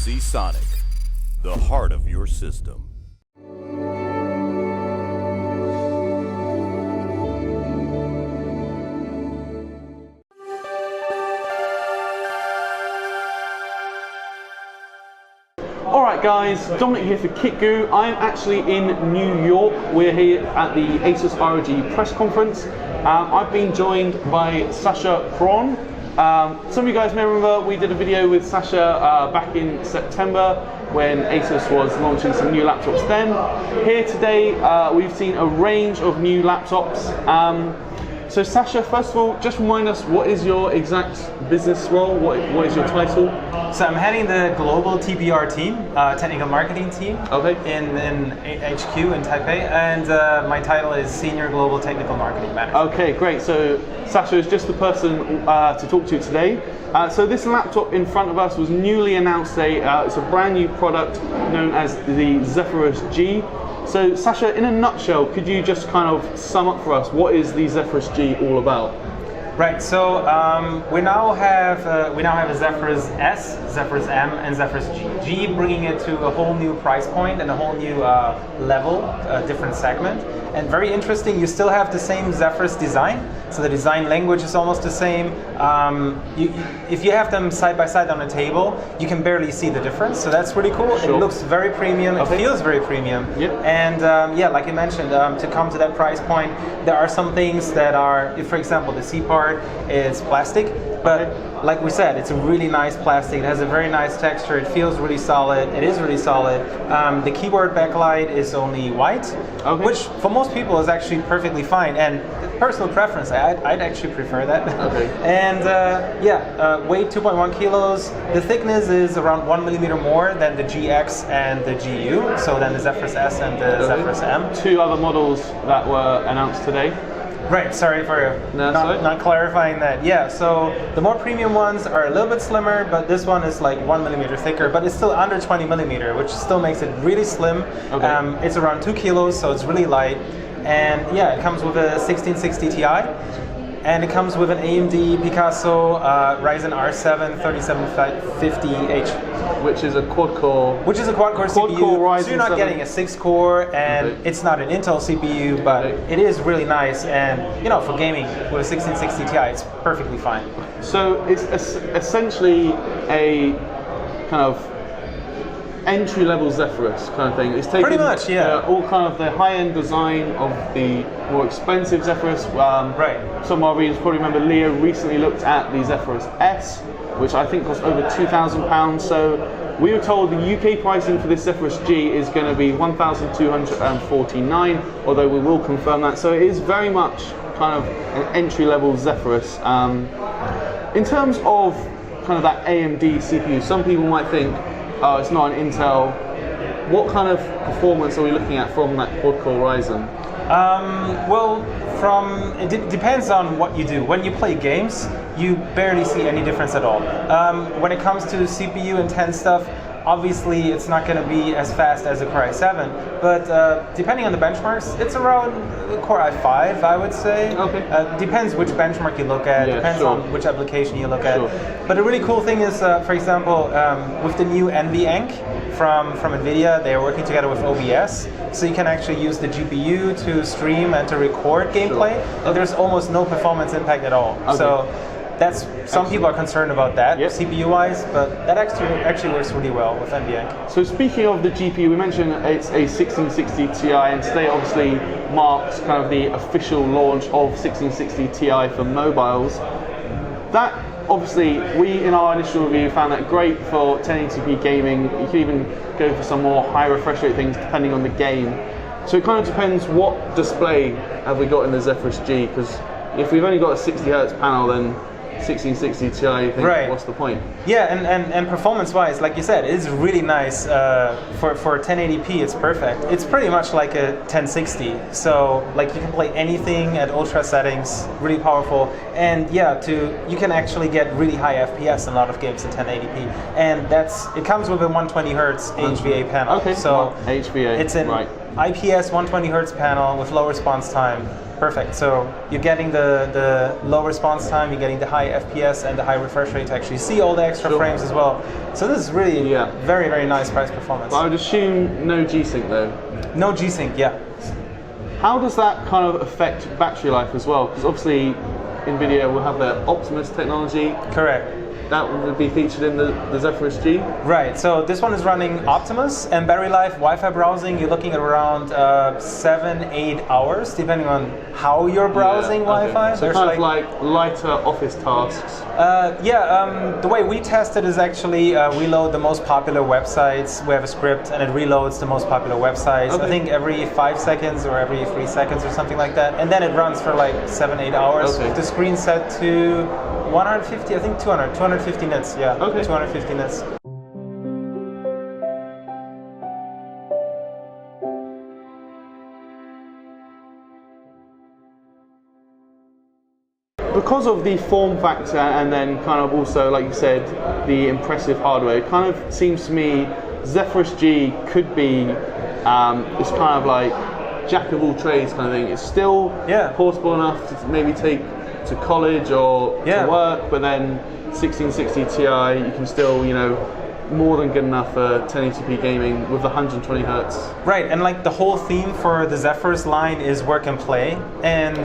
Sonic, the heart of your system. Alright guys, Dominic here for KitGuru. I'm actually in New York. We're here at the ASUS ROG press conference. I've been joined by Sascha Krohn. Some of you guys may remember we did a video with Sascha back in September when ASUS was launching some new laptops then. Here today we've seen a range of new laptops. So Sascha, first of all, just remind us, what is your exact business role? What is your title? So I'm heading the global TBR team, technical marketing team, in HQ in TypeA, and my title is Senior Global Technical Marketing Manager. Okay, great. So Sascha is just the person to talk to today. So this laptop in front of us was newly announced today. It's a brand new product known as the Zephyrus G. So Sascha, in a nutshell, could you just kind of sum up for us, what is the Zephyrus G all about? Right, so we now have a Zephyrus S, Zephyrus M, and Zephyrus G. G bringing it to a whole new price point and a whole new level, different segment. And very interesting, you still have the same Zephyrus design, so the design language is almost the same. If you have them side by side on a table, you can barely see the difference, so that's really cool. Sure. It looks very premium, it feels very premium. Yep. And yeah, like you mentioned, to come to that price point, there are some things that are, if for example the C part is plastic, but like we said, it's a really nice plastic. It has a very nice texture. It feels really solid. It is really solid. The keyboard backlight is only white, which for most people is actually perfectly fine. And personal preference, I'd actually prefer that. And yeah, weight 2.1 kilos. The thickness is around 1 millimeter more than the GX and the GU. So then the Zephyrus S and the Zephyrus M. Two other models that were announced today. Right, sorry for not clarifying that. Yeah, so the more premium ones are a little bit slimmer, but this one is like 1 millimeter thicker, but it's still under 20 millimeter, which still makes it really slim. It's around 2 kilos, so it's really light. And yeah, it comes with a 1660 Ti, and it comes with an AMD Picasso Ryzen R7 3750H. Which is a quad-core CPU, Ryzen so you're not getting a 6-core, and it's not an Intel CPU, but it is really nice, and you know, for gaming with a 1660 Ti, it's perfectly fine. So it's essentially a kind of entry-level Zephyrus kind of thing. It's taken pretty much, yeah. All kind of the high-end design of the more expensive Zephyrus. Some of our readers probably remember Leo recently looked at the Zephyrus S, which I think cost over £2,000. So we were told the UK pricing for this Zephyrus G is going to be $1,249, although we will confirm that. So it is very much kind of an entry-level Zephyrus. In terms of kind of that AMD CPU, some people might think, oh, it's not an Intel. What kind of performance are we looking at from that quad-core Ryzen? Well, it depends on what you do. When you play games, you barely see any difference at all. When it comes to CPU intense stuff, obviously it's not going to be as fast as a Core i7, but depending on the benchmarks, it's around Core i5, I would say. Depends which benchmark you look at, depends on which application you look at. But a really cool thing is, for example, with the new NVEnc from NVIDIA, they are working together with OBS, so you can actually use the GPU to stream and to record gameplay, and there's almost no performance impact at all. So that's, some people are concerned about that, CPU-wise, but that actually works really well with NVEnc. So speaking of the GPU, we mentioned it's a 1660 Ti, and today obviously marks kind of the official launch of 1660 Ti for mobiles. That obviously, we in our initial review found that great for 1080p gaming. You can even go for some more high refresh rate things depending on the game. So it kind of depends what display have we got in the Zephyrus G, because if we've only got a 60Hz panel, then 1660 Ti, you think, what's the point? Yeah, and performance-wise, like you said, it's really nice. For 1080p, it's perfect. It's pretty much like a 1060. So, like, you can play anything at ultra settings, really powerful. And yeah, you can actually get really high FPS in a lot of games in 1080p. And it comes with a 120 Hz HVA panel. So HVA. It's an IPS 120 Hz panel with low response time. perfect. So you're getting the low response time, you're getting the high FPS and the high refresh rate to actually see all the extra frames as well. So this is really very, very nice price performance. But I would assume no G-Sync though. No G-Sync, yeah. How does that kind of affect battery life as well? Because obviously NVIDIA will have their Optimus technology. Correct. That would be featured in the Zephyrus G? Right, so this one is running Optimus, and battery life, Wi-Fi browsing, you're looking at around 7-8 hours, depending on how you're browsing Wi-Fi. So kind of like lighter office tasks? The way we test it is actually we load the most popular websites. We have a script, and it reloads the most popular websites. I think every 5 seconds or every 3 seconds or something like that. And then it runs for like 7-8 hours. With the screen set to 150, I think 250 nits, 250 nits. Because of the form factor and then kind of also, like you said, the impressive hardware, it kind of seems to me Zephyrus G could be this kind of like jack of all trades kind of thing. It's still portable enough to maybe take to college or to work, but then 1660 Ti, you can still, you know, more than good enough for 1080p gaming with the 120 hertz. Right, and like the whole theme for the Zephyrus line is work and play, and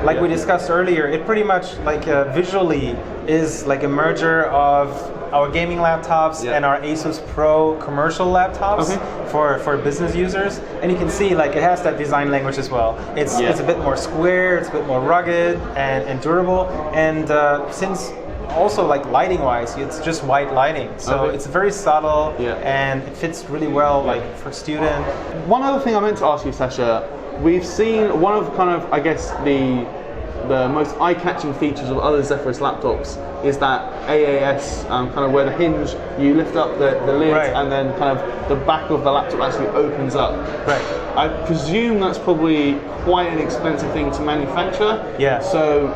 like we discussed earlier, it pretty much like visually is like a merger of our gaming laptops and our ASUS Pro commercial laptops for business users, and you can see like it has that design language as well. It's a bit more square, it's a bit more rugged and durable, and since also like lighting wise, it's just white lighting, so it's very subtle and it fits really well like for student. One other thing I meant to ask you, Sascha, we've seen one of kind of, I guess, the most eye-catching features of other Zephyrus laptops is that AAS, kind of where the hinge, you lift up the lid and then kind of the back of the laptop actually opens up. Right. I presume that's probably quite an expensive thing to manufacture. Yeah. So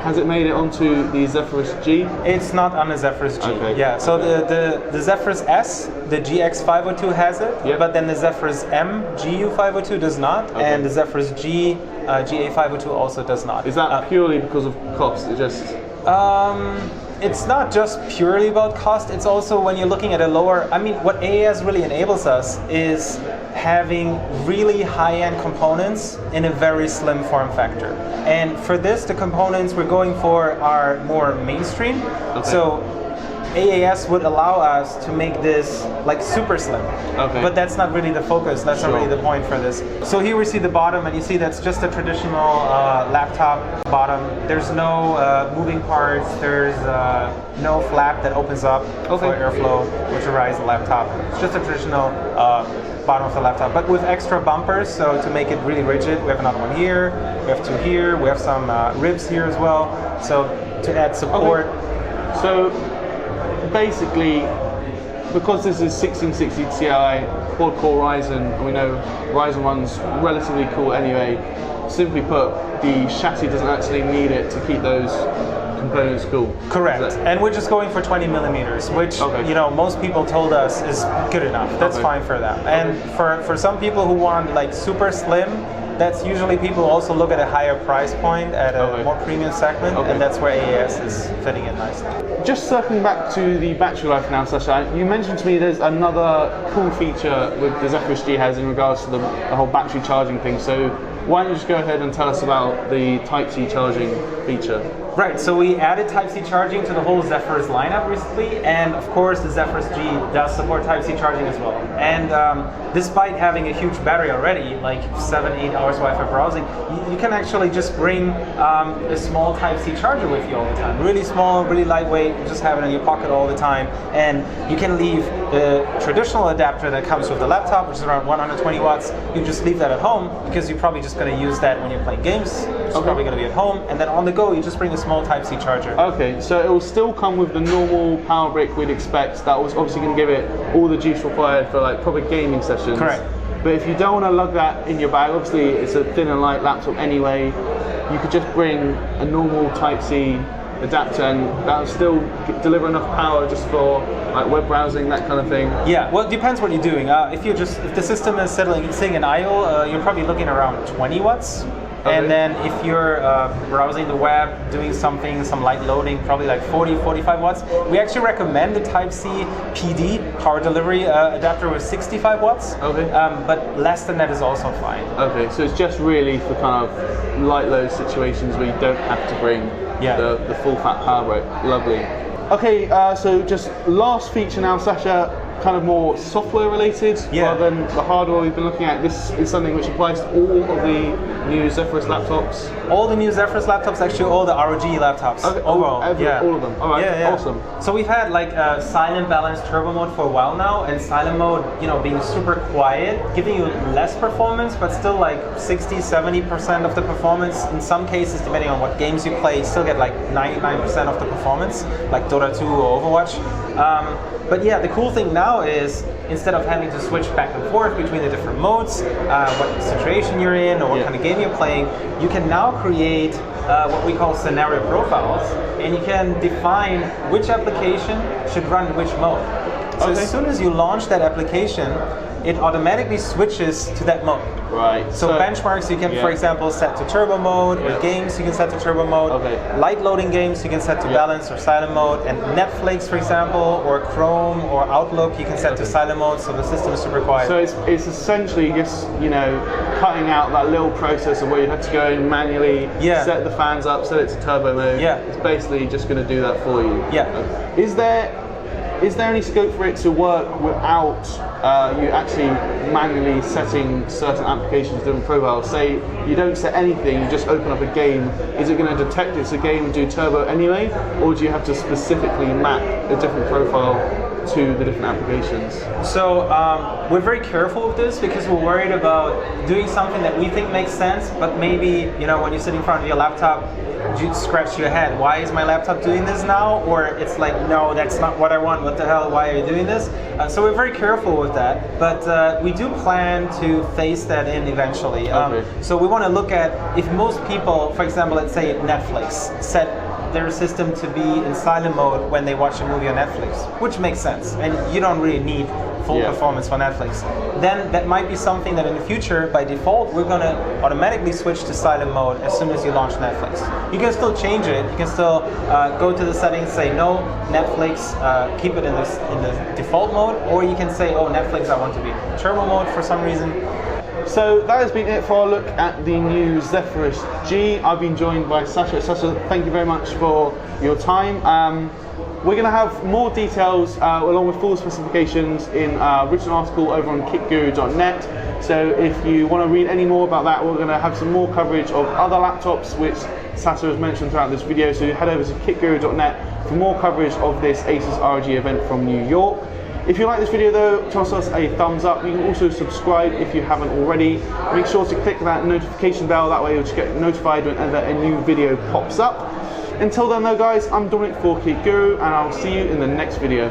has it made it onto the Zephyrus G? It's not on the Zephyrus G. So the Zephyrus S, the GX502 has it, but then the Zephyrus M GU502 does not, and the Zephyrus G GA502 also does not. Is that purely because of cost? It just it's not just purely about cost, it's also when you're looking at a lower, I mean, what AAS really enables us is having really high-end components in a very slim form factor. And for this, the components we're going for are more mainstream. So AAS would allow us to make this like super slim, but that's not really the focus, that's not really the point for this. So here we see the bottom, and you see that's just a traditional laptop bottom. There's no moving parts, there's no flap that opens up for airflow, which arrives the laptop. It's just a traditional bottom of the laptop, but with extra bumpers, so to make it really rigid. We have another one here, we have two here, we have some ribs here as well, so to add support. So basically, because this is 1660 Ti quad-core Ryzen, and we know Ryzen 1's relatively cool anyway, simply put, the chassis doesn't actually need it to keep those components cool. Correct. And we're just going for 20 millimeters, which you know most people told us is good enough. That's fine for them. And for some people who want like super slim, that's usually people also look at a higher price point at a more premium segment, and that's where AAS is fitting in nicely. Just circling back to the battery life now, Sascha, you mentioned to me there's another cool feature with the Zephyrus G has in regards to the whole battery charging thing. So why don't you just go ahead and tell us about the TypeC charging feature? Right, so we added TypeC charging to the whole Zephyrus lineup recently, and of course the Zephyrus G does support TypeC charging as well. And despite having a huge battery already, like 7-8 hours Wi-Fi browsing, you can actually just bring a small TypeC charger with you all the time. Really small, really lightweight, you just have it in your pocket all the time, and you can leave the traditional adapter that comes with the laptop, which is around 120 watts, you just leave that at home, because you're probably just going to use that when you're playing games, it's probably going to be at home, and then on the go you just bring a small Type-C charger. Okay, so it will still come with the normal power brick we'd expect. That was obviously going to give it all the juice required for like proper gaming sessions. Correct. But if you don't want to lug that in your bag, obviously it's a thin and light laptop anyway, you could just bring a normal Type-C adapter and that'll still deliver enough power just for like web browsing, that kind of thing. Yeah, well, it depends what you're doing. If the system is sitting in idle, you're probably looking around 20 watts. And then if you're browsing the web, doing something, some light loading, probably like 40, 45 watts. We actually recommend the TypeC PD power delivery adapter with 65 watts. Okay. But less than that is also fine. Okay, so it's just really for kind of light load situations where you don't have to bring the full fat power brick. Lovely. Okay, so just last feature now, Sascha, kind of more software related rather than the hardware we've been looking at. This is something which applies to all of the new Zephyrus laptops. All the new Zephyrus laptops, actually all the ROG laptops. Okay, overall. All of them. All right, awesome. So we've had like silent balanced turbo mode for a while now, and silent mode, you know, being super quiet, giving you less performance, but still like 60-70% of the performance. In some cases, depending on what games you play, you still get like 99% of the performance, like Dota 2 or Overwatch. But yeah, the cool thing now is instead of having to switch back and forth between the different modes, what situation you're in or what kind of game you're playing, you can now create what we call scenario profiles, and you can define which application should run in which mode. So as soon as you launch that application, it automatically switches to that mode. Right. So benchmarks you can, for example, set to turbo mode, or games you can set to turbo mode. Light loading games you can set to balance or silent mode, and Netflix, for example, or Chrome or Outlook you can set to silent mode, so the system is super quiet. So it's essentially just, you know, cutting out that little process of where you have to go and manually set the fans up, set it to turbo mode. It's basically just going to do that for you. Is there any scope for it to work without you actually manually setting certain applications, different profiles? Say you don't set anything, you just open up a game. Is it going to detect it's a game and do turbo anyway, or do you have to specifically map a different profile to the different applications? So we're very careful with this because we're worried about doing something that we think makes sense, but maybe, you know, when you sit in front of your laptop, you scratch your head. Why is my laptop doing this now? Or it's like, no, that's not what I want. What the hell? Why are you doing this? So we're very careful with that, but we do plan to phase that in eventually. So we want to look at if most people, for example, let's say Netflix, set their system to be in silent mode when they watch a movie on Netflix, which makes sense, and you don't really need full performance for Netflix. Then that might be something that in the future, by default, we're going to automatically switch to silent mode as soon as you launch Netflix. You can still change it. You can still go to the settings, say no, Netflix, keep it in the default mode, or you can say, oh, Netflix, I want to be in turbo mode for some reason. So that has been it for our look at the new Zephyrus G. I've been joined by Sascha. Sascha, thank you very much for your time. We're going to have more details along with full specifications in a written article over on KitGuru.net. So if you want to read any more about that, we're going to have some more coverage of other laptops which Sascha has mentioned throughout this video. So head over to KitGuru.net for more coverage of this ASUS ROG event from New York. If you like this video though, toss us a thumbs up. You can also subscribe if you haven't already. Make sure to click that notification bell, that way you'll just get notified whenever a new video pops up. Until then though guys, I'm Dominic for KitGuru, and I'll see you in the next video.